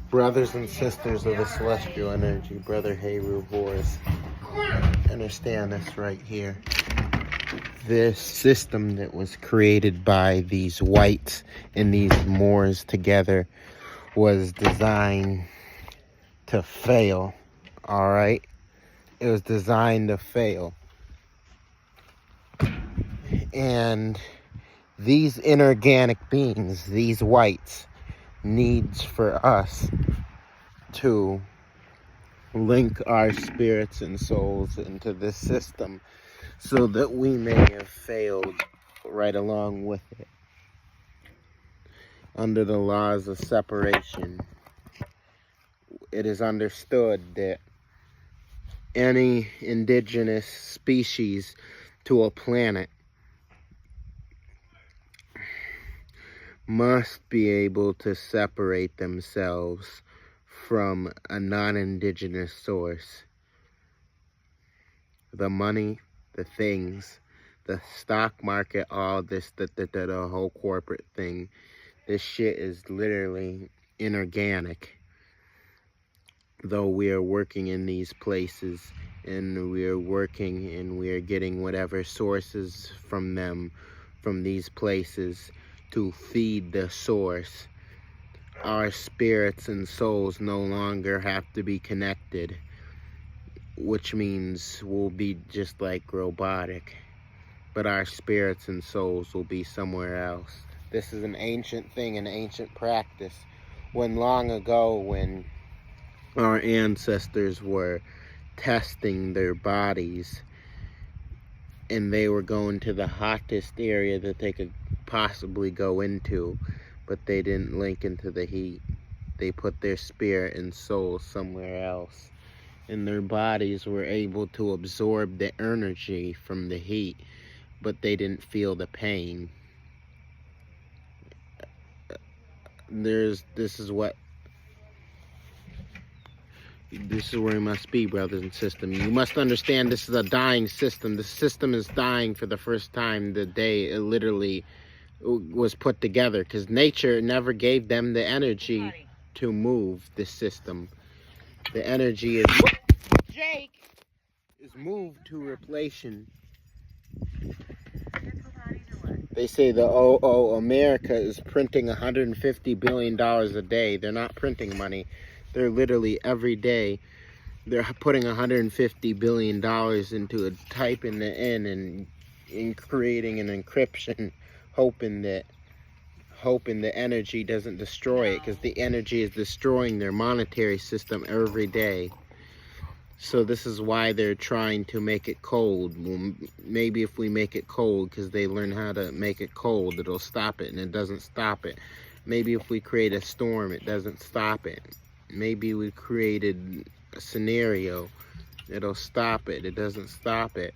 Brothers and sisters of the celestial energy, Brother Heru Boris, understand this right here. This system that was created by these whites and these Moors together was designed to fail, all right? It was designed to fail. And these inorganic beings, these whites, needs for us to link our spirits and souls into this system so that we may have failed right along with it. Under the laws of separation, it is understood that any indigenous species to a planet must be able to separate themselves from a non-indigenous source. The money, the things, the stock market, all this, the whole corporate thing, this shit is literally inorganic. Though we are working in these places and we are working and we are getting whatever sources from them, from these places, to feed the source, our spirits and souls no longer have to be connected, which means we'll be just like robotic, but our spirits and souls will be somewhere else. This is an ancient thing, an ancient practice. When long ago, when our ancestors were testing their bodies and they were going to the hottest area that they could possibly go into, but they didn't link into the heat. They put their spirit and soul somewhere else, and their bodies were able to absorb the energy from the heat, but they didn't feel the pain. This is where we must be, brothers and sisters. You must understand this is a dying system. The system is dying for the first time the day it literally was put together, because nature never gave them the energy to move the system. The energy is moved to replacement. They say America is printing $150 billion a day. They're not printing money. They're literally every day they're putting $150 billion into a typing it in and creating an encryption, hoping the energy doesn't destroy it, because the energy is destroying their monetary system every day. So this is why they're trying to make it cold. Well, maybe if we make it cold, because they learn how to make it cold, it'll stop it, and it doesn't stop it. Maybe if we create a storm, it doesn't stop it. Maybe we created a scenario, it'll stop it. It doesn't stop it.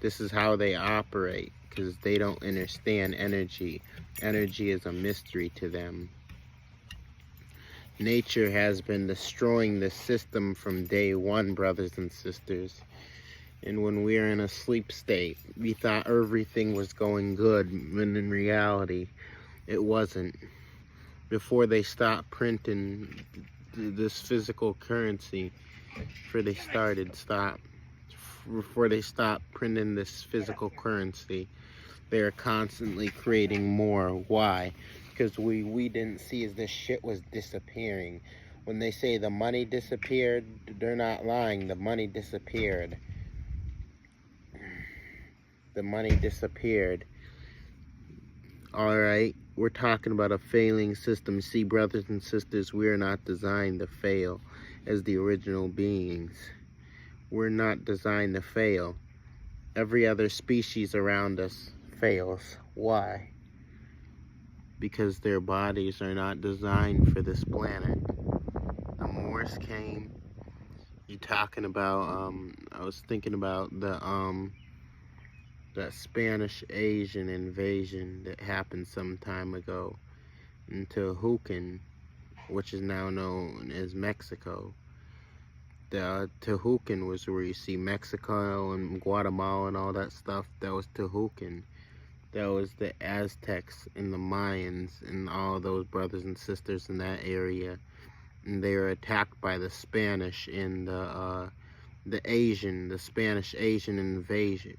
This is how they operate, because they don't understand energy. Energy is a mystery to them. Nature has been destroying the system from day one, brothers and sisters. And when we are in a sleep state, we thought everything was going good, when in reality, it wasn't. Before they stopped printing this physical currency, before they stopped printing this physical currency, they are constantly creating more. Why? Because we didn't see as this shit was disappearing. When they say the money disappeared, they're not lying. The money disappeared. The money disappeared. Alright, we're talking about a failing system. See, brothers and sisters, we are not designed to fail as the original beings. We're not designed to fail. Every other species around us fails. Why? Because their bodies are not designed for this planet. The Moors came. You talking about, I was thinking about that Spanish Asian invasion that happened some time ago in Tehucan, which is now known as Mexico. The Tehucan was where you see Mexico and Guatemala and all that stuff. That was Tehucan. That was the Aztecs and the Mayans and all those brothers and sisters in that area. and they were attacked by the Spanish in the Spanish Asian invasion.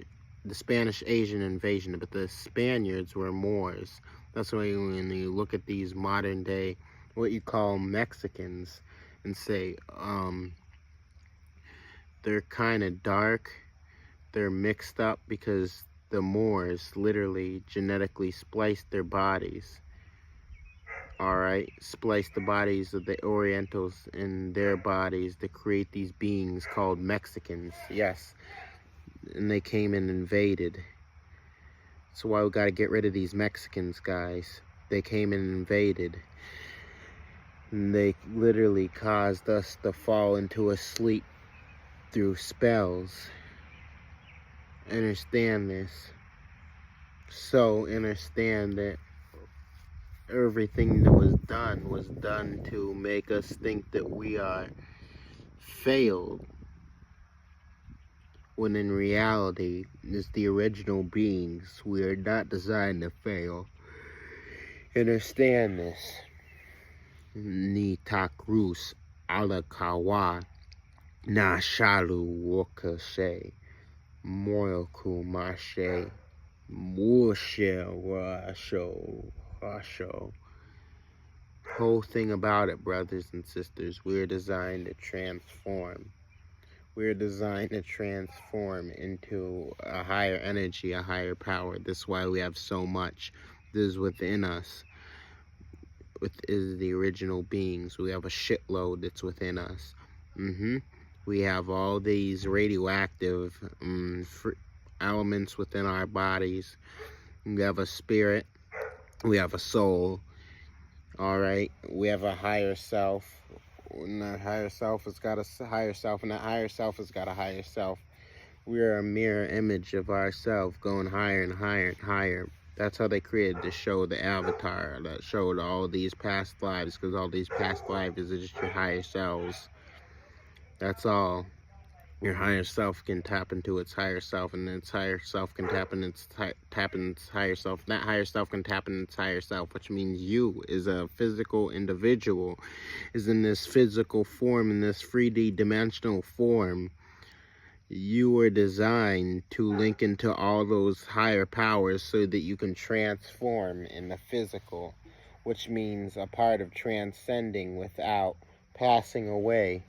The Spanish Asian invasion, but the Spaniards were Moors. That's why when you look at these modern day, what you call Mexicans, and say, they're kind of dark, they're mixed up because the Moors literally genetically spliced their bodies. Alright, spliced the bodies of the Orientals in their bodies to create these beings called Mexicans. Yes. And they came and invaded. That's why we gotta get rid of these Mexicans, guys. They came and invaded. And they literally caused us to fall into a sleep through spells. Understand this. So understand that everything that was done to make us think that we are failed, when in reality, it's the original beings. We are not designed to fail. Understand this. Ni takrus alakawa na shalu wakashe moyoku mashe mushe washo. Whole thing about it, brothers and sisters, we're designed to transform. We're designed to transform into a higher energy, a higher power. This is why we have so much. This is within us. Is the original beings. We have a shitload that's within us. We have all these radioactive elements within our bodies. We have a spirit. We have a soul. Alright? We have a higher self. And that higher self has got a higher self, and that higher self has got a higher self. We are a mirror image of ourselves, going higher and higher and higher. That's how they created the show, the Avatar, that showed all these past lives, because all these past lives is just your higher selves. That's all. Your higher self can tap into its higher self, and its higher self can tap in its higher self. That higher self can tap in its higher self, which means you, is a physical individual, is in this physical form, in this 3D dimensional form. You were designed to link into all those higher powers so that you can transform in the physical, which means a part of transcending without passing away,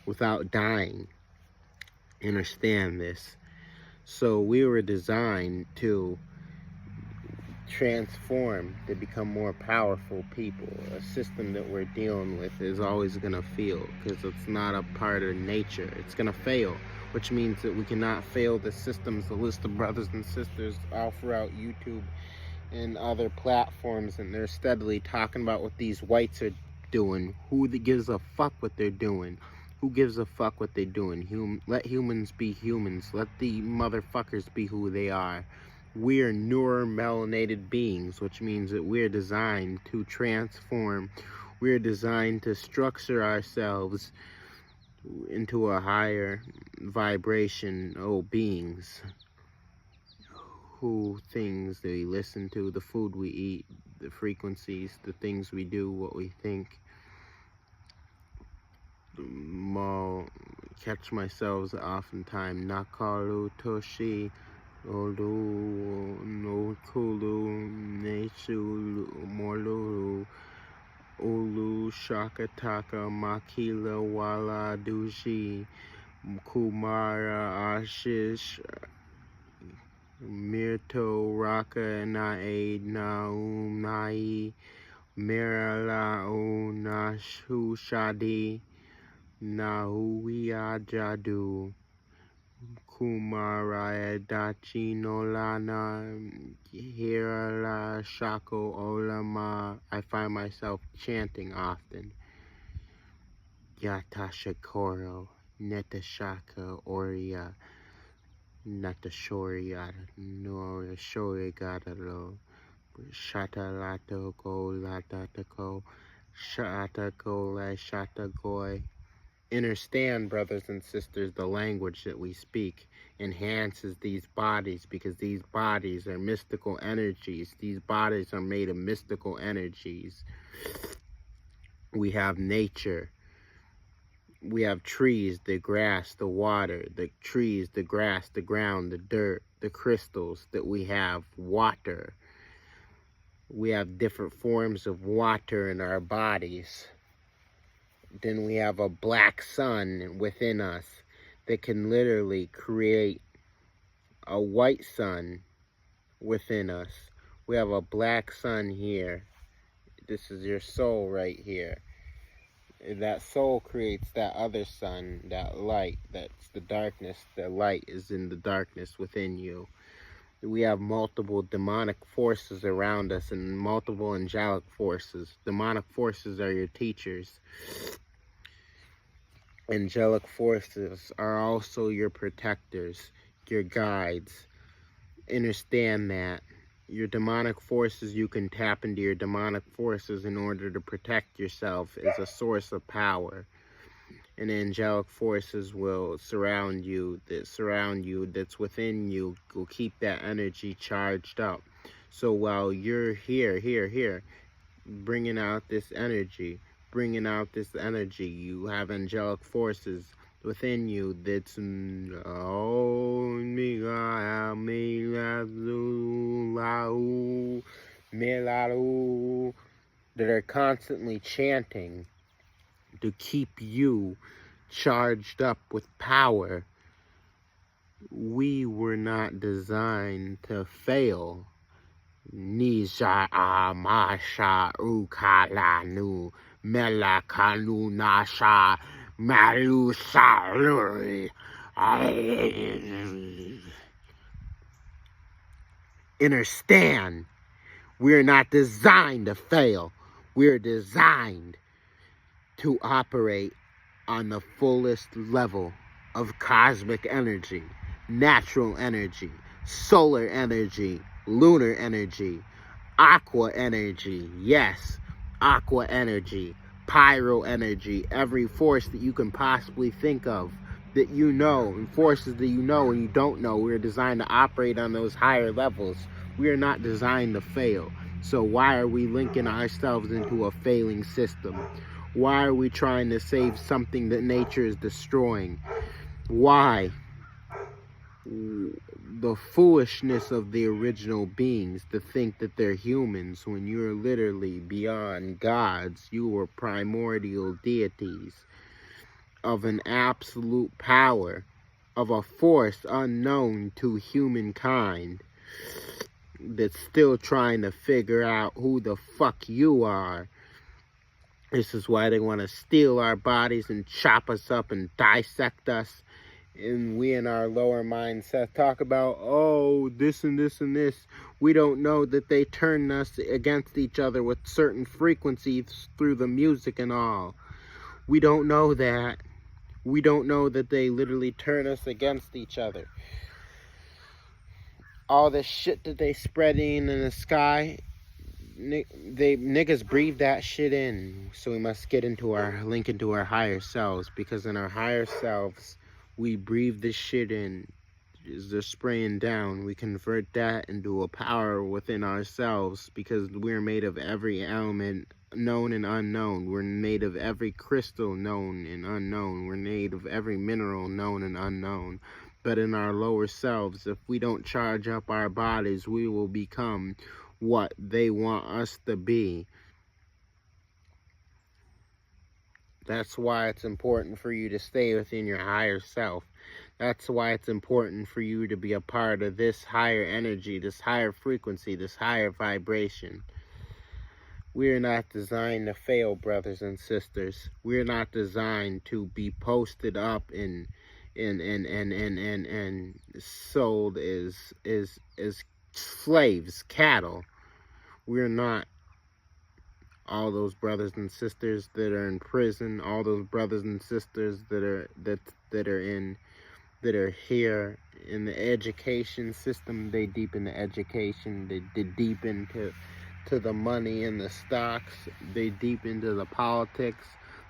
without dying. Understand this. So we were designed to transform, to become more powerful people. A system that we're dealing with is always going to fail, because it's not a part of nature. It's going to fail, which means that we cannot fail the systems. The list of brothers and sisters all throughout YouTube and other platforms, and they're steadily talking about what these whites are doing. Who gives a fuck what they're doing? Who gives a fuck what they're doing? Let humans be humans. Let the motherfuckers be who they are. We are neuromelanated beings, which means that we're designed to transform. We're designed to structure ourselves into a higher vibration. Beings. Things that we listen to, the food we eat, the frequencies, the things we do, what we think. Catch myself oftentimes. Nakaru Toshi Olu no Kulu Neshu Morulu Ulu Shakataka Makila Wala Dushi Kumara Ashish Mirto Raka Nae Naumnai Mirala Unashu Shadi Nahuia Jadu Kumaraya Dachi Nolana Hirala Shako Olama. I find myself chanting often. Yatasha Koro Netashaka Oria Natashoria Nora Shorigadalo Shatalato Go Latatako Shatako La Shatagoy. Understand, brothers and sisters, the language that we speak enhances these bodies, because these bodies are mystical energies. These bodies are made of mystical energies. We have nature. We have trees, the grass, the water, the trees, the grass, the ground, the dirt, the crystals that we have, water. We have different forms of water in our bodies. Then we have a black sun within us that can literally create a white sun within us. We have a black sun here. This is your soul right here. That soul creates that other sun, that light. That's the darkness. The light is in the darkness within you. We have multiple demonic forces around us and multiple angelic forces. Demonic forces are your teachers. Angelic forces are also your protectors, your guides. Understand that. Your demonic forces, you can tap into your demonic forces in order to protect yourself as a source of power. And angelic forces will surround you, that's within you, will keep that energy charged up. So while you're here, bringing out this energy, you have angelic forces within you that are constantly chanting to keep you charged up with power. We were not designed to fail. Nisha Amasha Ukalanu Melakanu Nasha Malusari. Understand, we're not designed to fail. We're designed to operate on the fullest level of cosmic energy, natural energy, solar energy, lunar energy, aqua energy, yes, aqua energy, pyro energy, every force that you can possibly think of, that you know, and forces that you know and you don't know. We're designed to operate on those higher levels. We are not designed to fail. So why are we linking ourselves into a failing system? Why are we trying to save something that nature is destroying? Why? The foolishness of the original beings to think that they're humans when you're literally beyond gods. You are primordial deities of an absolute power, of a force unknown to humankind that's still trying to figure out who the fuck you are. This is why they want to steal our bodies and chop us up and dissect us. And we in our lower mindset talk about, oh, this and this and this. We don't know that they turn us against each other with certain frequencies through the music and all. We don't know that. We don't know that they literally turn us against each other. All the shit that they spreading in the sky, niggas breathe that shit in. So we must get into link into our higher selves, because in our higher selves, we breathe this shit in. As they're spraying down, we convert that into a power within ourselves, because we're made of every element known and unknown. We're made of every crystal known and unknown. We're made of every mineral known and unknown. But in our lower selves, if we don't charge up our bodies, we will become what they want us to be. That's why it's important for you to stay within your higher self. That's why it's important for you to be a part of this higher energy, this higher frequency, this higher vibration. We are not designed to fail, brothers and sisters. We're not designed to be posted up and sold as slaves, cattle. We're not. All those brothers and sisters that are in prison, all those brothers and sisters that are here in the education system, they deep in the education, they deep into the money and the stocks, they deep into the politics,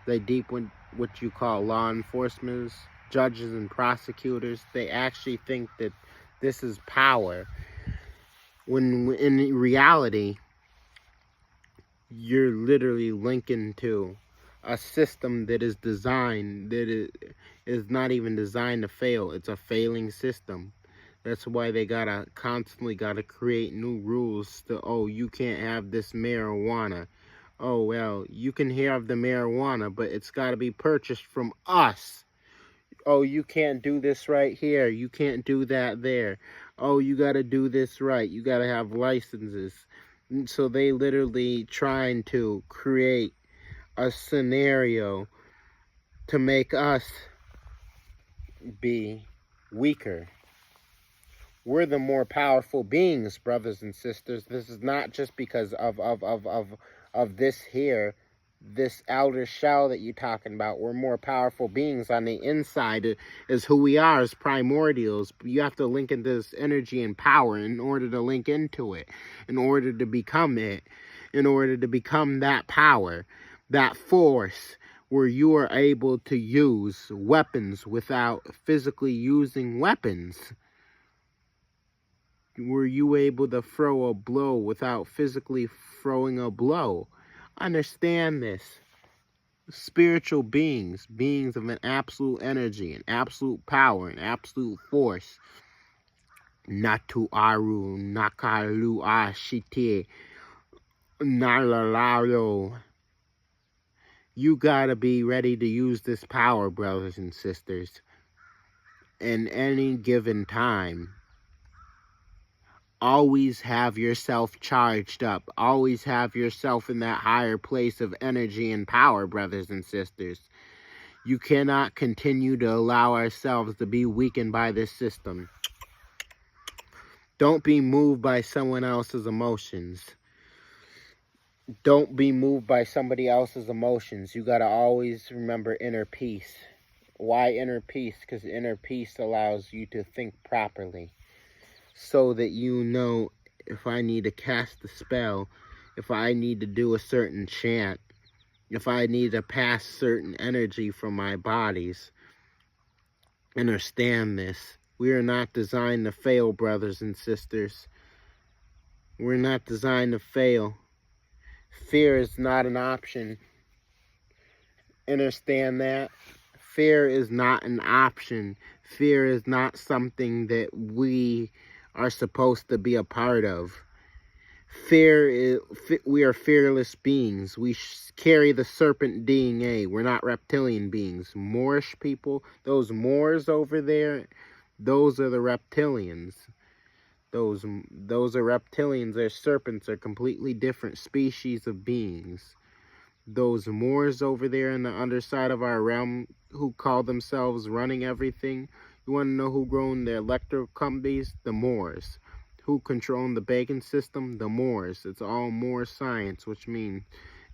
they deep in what you call law enforcement, judges and prosecutors. They actually think that this is power, when in reality, you're literally linking to a system that is designed, is not even designed to fail. It's a failing system. That's why they constantly gotta create new rules to, oh, you can't have this marijuana. Oh, well, you can have the marijuana, but it's gotta be purchased from us. Oh, you can't do this right here. You can't do that there. Oh, you gotta do this right. You gotta have licenses. And so they literally trying to create a scenario to make us be weaker. We're the more powerful beings, brothers and sisters. This is not just because of this here, this outer shell that you're talking about. We're more powerful beings on the inside is who we are as primordials. You have to link into this energy and power in order to link into it, in order to become it, in order to become that power, that force where you are able to use weapons without physically using weapons. Were you able to throw a blow without physically throwing a blow? Understand this. Spiritual beings, beings of an absolute energy, an absolute power, an absolute force. Natu aru nakalu ashite nalalalo. You gotta be ready to use this power, brothers and sisters, in any given time. Always have yourself charged up. Always have yourself in that higher place of energy and power, brothers and sisters. You cannot continue to allow ourselves to be weakened by this system. Don't be moved by someone else's emotions. Don't be moved by somebody else's emotions. You gotta always remember inner peace. Why inner peace? Because inner peace allows you to think properly. So that you know if I need to cast a spell, if I need to do a certain chant, if I need to pass certain energy from my bodies. Understand this. We are not designed to fail, brothers and sisters. We're not designed to fail. Fear is not an option. Understand that? Fear is not an option. Fear is not something that we are supposed to be a part of. We are fearless beings. We carry the serpent DNA. We're not reptilian beings. Moorish people, those Moors over there, those are the reptilians. Those are reptilians. They're serpents. They're completely different species of beings. Those Moors over there in the underside of our realm who call themselves running everything. You want to know who grown the electrical companies? The Moors. Who control the banking system? The Moors. It's all Moor science, which means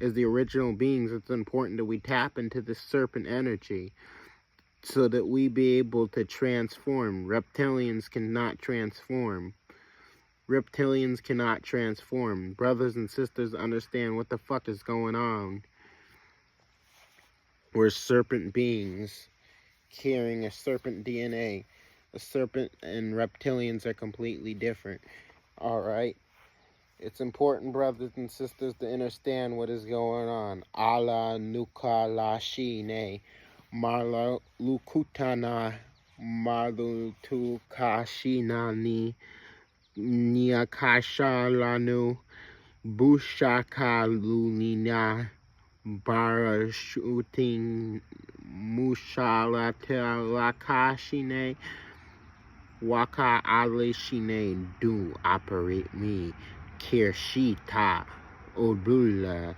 as the original beings, it's important that we tap into this serpent energy so that we be able to transform. Reptilians cannot transform. Reptilians cannot transform. Brothers and sisters, understand what the fuck is going on. We're serpent beings carrying a serpent DNA. A serpent and reptilians are completely different. Alright? It's important, brothers and sisters, to understand what is going on. Ala nuka la shine. Marla lukutana. Marlu tu kashinani. Niakasha lanu. Bushaka lunina. Bara shooting. Mushala telakashine. Waka aleshine do operate me. Kirshita obula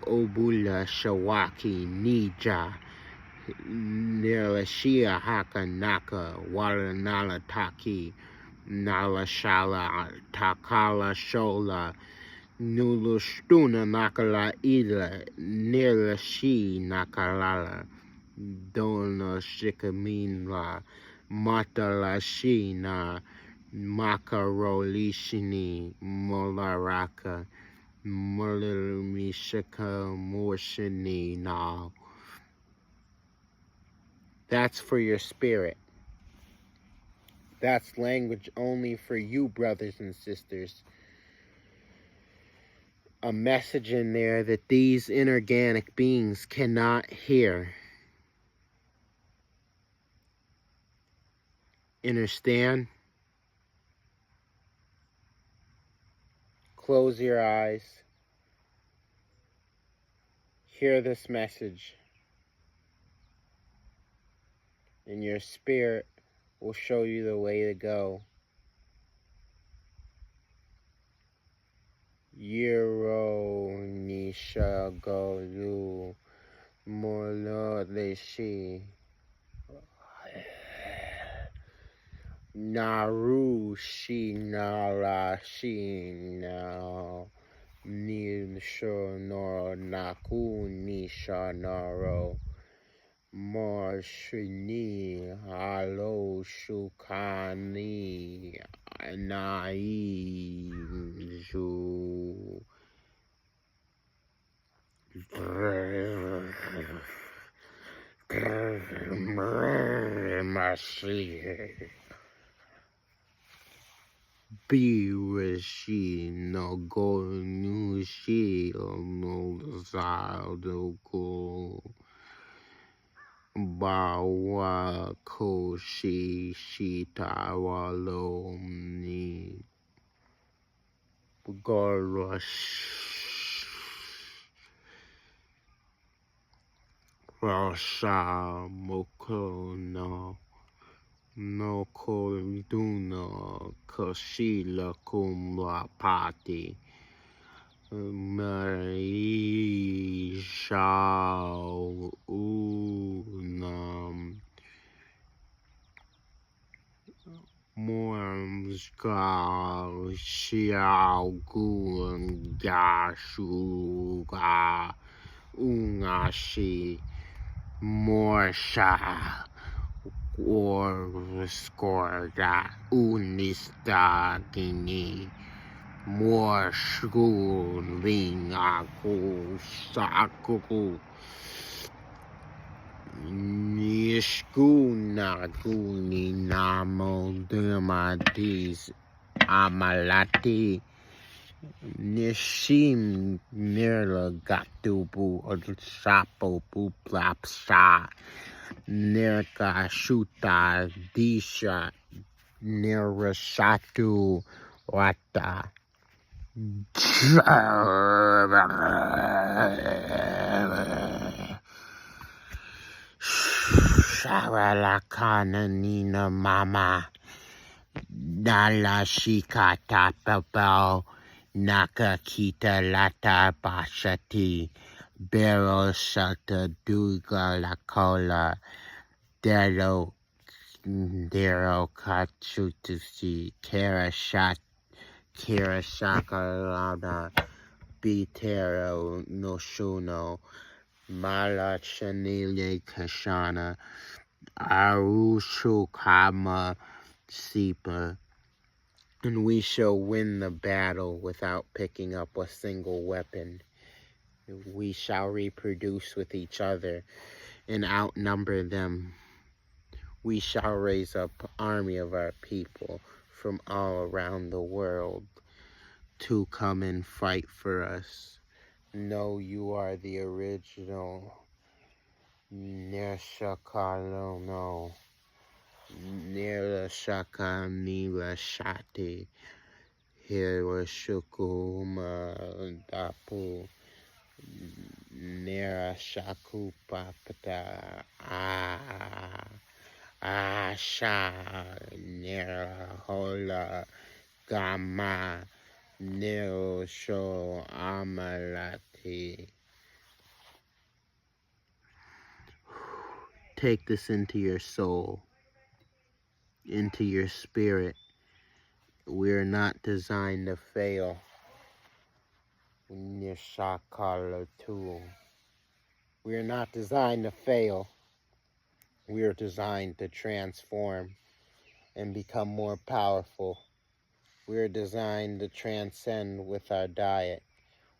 shawaki nija. Nirashia haka naka waranala taki. Nala shala takala shola. Nulustuna nakala ila. Nirlashi nakalala. Dona shikaminla. Matalashina Makarolishini Molaraka Mulimishaka Morshini now. That's for your spirit. That's language only for you, brothers and sisters. a message in there that these inorganic beings cannot hear. Understand? Close your eyes. Hear this message. And your spirit will show you the way to go. Yiro Nisha Golu Molo Leshi Naru Shi Nara Shi Na Nisho no Naku Nisha Naro Marshini Halo Shukani Nai Ju Birashi no go nushi no zado go bawa koshi shitawalo ni gorosh rasha moko no koduno kashila kumla pati Marisha unam Mormska xiao gun gashuga ungashi morsha or scorga unistagini more schooling aku saku nishkuna guni namo demadis amalati nishim nirla gatubu sapo buplapsa nirka shuta disha nirashatu wata Shavalakana Nina Mama Nala Shikata Papao Naka Kita Lata Bashati Bero Sata Duga Lakola Dero Katsutusi Kara Shakalana Bitero Noshuno Mala Chanile Kashana Arushukama Sipa, and we shall win the battle without picking up a single weapon. We shall reproduce with each other and outnumber them. We shall raise up an army of our people from all around the world to come and fight for us. No, you are the original Neshakalo, no. Nira Shaka Nila Shati Hiroshukuma Dapu Nira Shaku Papata Asha Nira Hola Gama Niro Sho Amalati. Take this into your soul, into your spirit. We are not designed to fail. We are not designed to fail. We are designed to transform and become more powerful. We are designed to transcend with our diet.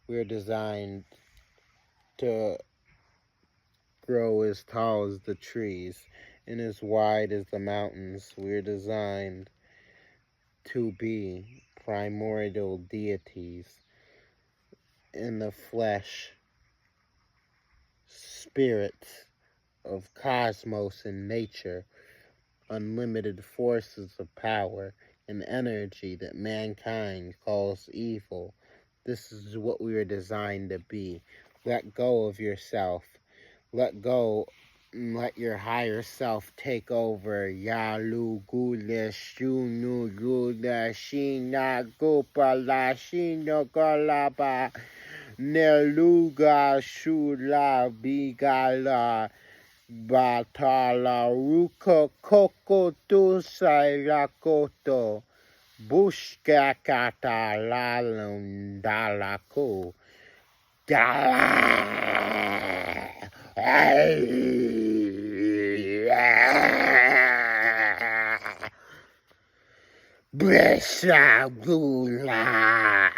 We are designed to grow as tall as the trees and as wide as the mountains. We are designed to be primordial deities in the flesh, spirits of cosmos and nature, unlimited forces of power and energy that mankind calls evil. This is what we were designed to be. Let go of yourself. Let go and let your higher self take over. Yalu gula shunu gula shina gopala shino golaba neluga shula bigala batala ruka koko tu sairakoto bushka kata lalundalako dala. Bresa gula,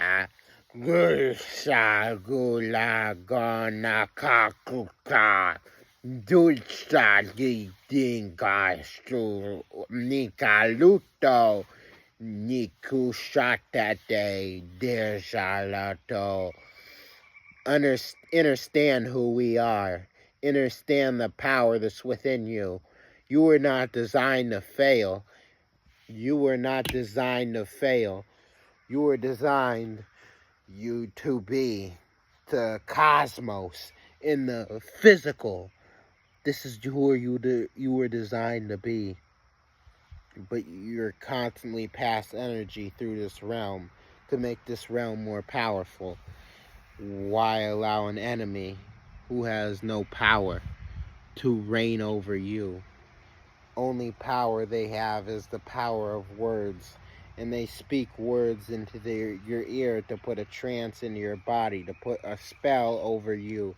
Gursa gula gona kakuka, dulca di dingastu, nikaluto, nikushatate, desalato. Understand who we are. Understand the power that's within you. You were not designed to fail. You were not designed to fail. You were designed to be the cosmos in the physical. This is who you were designed to be. But you're constantly pass energy through this realm to make this realm more powerful. Why allow an enemy who has no power to reign over you? Only power they have is the power of words, and they speak words into your ear to put a trance into your body, to put a spell over you,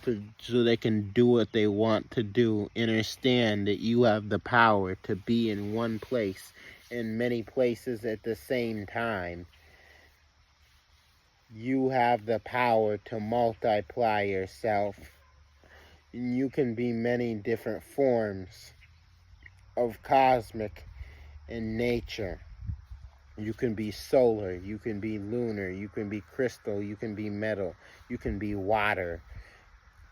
so they can do what they want to do. Understand that you have the power to be in one place, in many places at the same time. You have the power to multiply yourself. You can be many different forms of cosmic in nature. You can be solar, you can be lunar, you can be crystal, you can be metal, you can be water.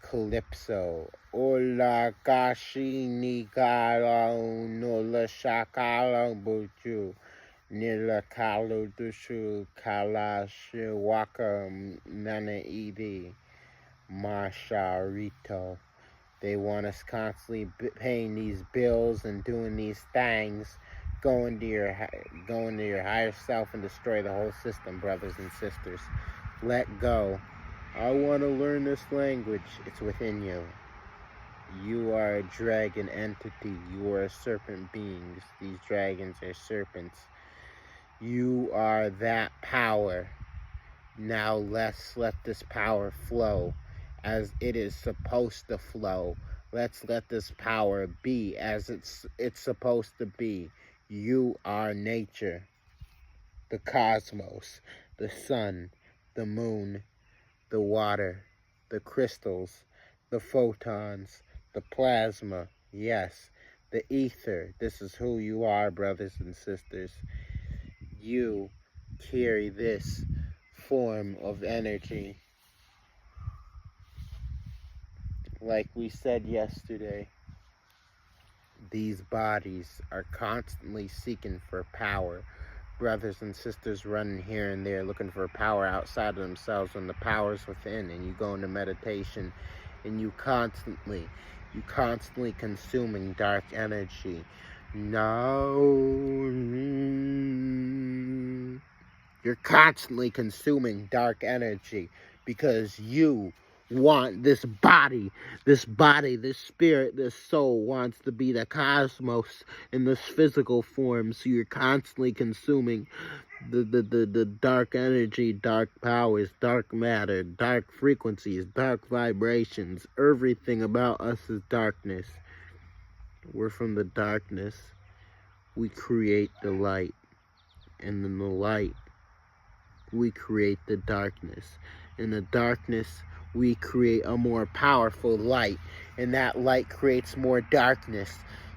Calypso. Ola kashi ni kala unola shakala buju. Nila kalu dushu kala shiwaka nana idi. Masharito. They want us constantly paying these bills and doing these things. Go into your higher self and destroy the whole system, brothers and sisters. Let go. I want to learn this language. It's within you. You are a dragon entity. You are serpent beings. These dragons are serpents. You are that power. Now let's let this power flow as it is supposed to flow. Let's let this power be as it's supposed to be. You are nature, the cosmos, the sun, the moon, the water, the crystals, the photons, the plasma, yes, the ether. This is who you are, brothers and sisters. You carry this form of energy. Like we said yesterday, these bodies are constantly seeking for power. Brothers and sisters running here and there looking for power outside of themselves when the power's within, and you go into meditation and you constantly consuming dark energy. No, you're constantly consuming dark energy because you want this body, this spirit, this soul wants to be the cosmos in this physical form. So you're constantly consuming the dark energy, dark powers, dark matter, dark frequencies, dark vibrations. Everything about us is darkness. We're from the darkness. We create the light, and in the light we create the darkness. In the darkness we create a more powerful light, and that light creates more darkness.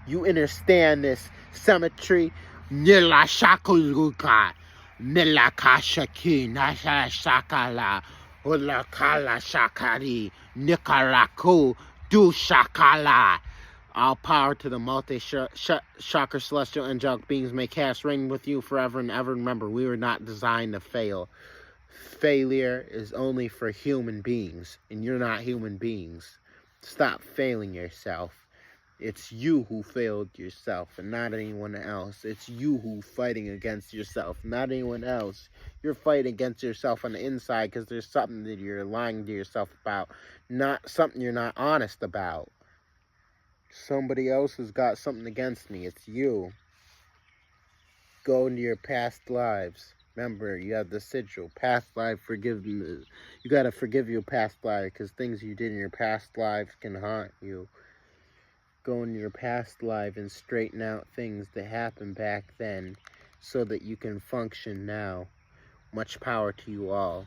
You understand this symmetry? Nila shakuluka, nila kashaki, nasha shakala, Ula kala shakari. Nikaraku. Du shakala. All power to the multi-shocker celestial angelic beings may cast reign with you forever and ever. Remember, we were not designed to fail. Failure is only for human beings, and you're not human beings. Stop failing yourself. It's you who failed yourself and not anyone else. It's you who fighting against yourself, not anyone else. You're fighting against yourself on the inside because there's something that you're lying to yourself about, not something you're not honest about. Somebody else has got something against me. It's you. Go into your past lives. Remember, you have the sigil. Past life forgiveness. You gotta forgive your past life because things you did in your past lives can haunt you. Go into your past life and straighten out things that happened back then so that you can function now. Much power to you all.